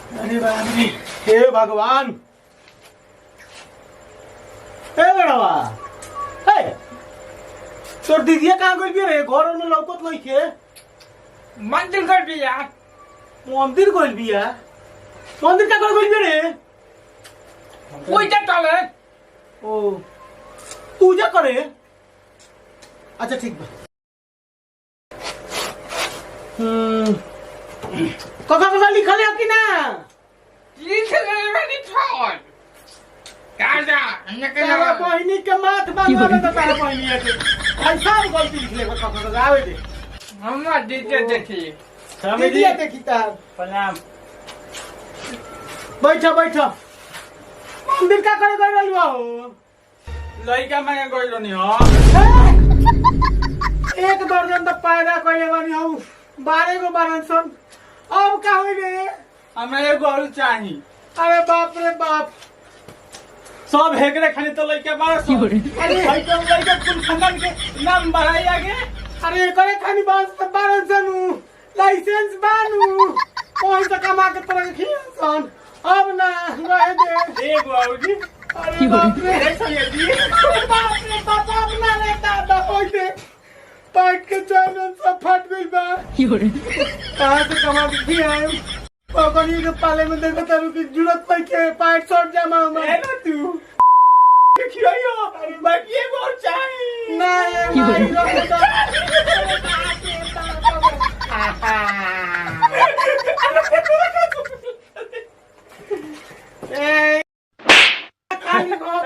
अरे बाप रे, हे भगवान। ए बड़वा, ए तोर दीदिया कहाँ गइल बिया रे? घर में लौकत नइखे। मंदिर कर दिया। मंदिर गइल बिया? मंदिर का गइल बिया रे? पूजा चले। ओ पूजा करे? अच्छा ठीक बा। कथा लिखल है कि ना? तारा बहिनी के माथ बांधा में तारा बहिनी है ऐसा गलती लिख ले कथा आवे दे। हम दीजिए देखिए। दीदिया देखी तार। प्रणाम। बैठो बैठो। मंदिर का करे गइल हो? लड़का मांगे कोई नहीं हो। एक दर्जन तो पैदा कइले बानी हम 12 गो बारन अब का होई रे? हमें एक और चाहिए। अरे बाप रे बाप, सब हेकरे खाली तो लड़के बारह सौ। अरे भाई तो लड़के कुल खानदान के नाम बढ़ाई आगे। अरे करे खानी बात बारन सनु लाइसेंस बानू पैसा कमा के तरह खियासन अब ना रह दे। एक बाबूजी। अरे बाप रे जी। बाप रे बाप अपना रे दादा होई दे पाट के चैनल सब फट गई बा। कहाँ से कमा के खियाए पकड़ी के पाले में देखो तारू की जरूरत नहीं के पाट शॉट जमा ए हमारे ना तू खिलाइयो। बाकी एक और चाहिए। ना ये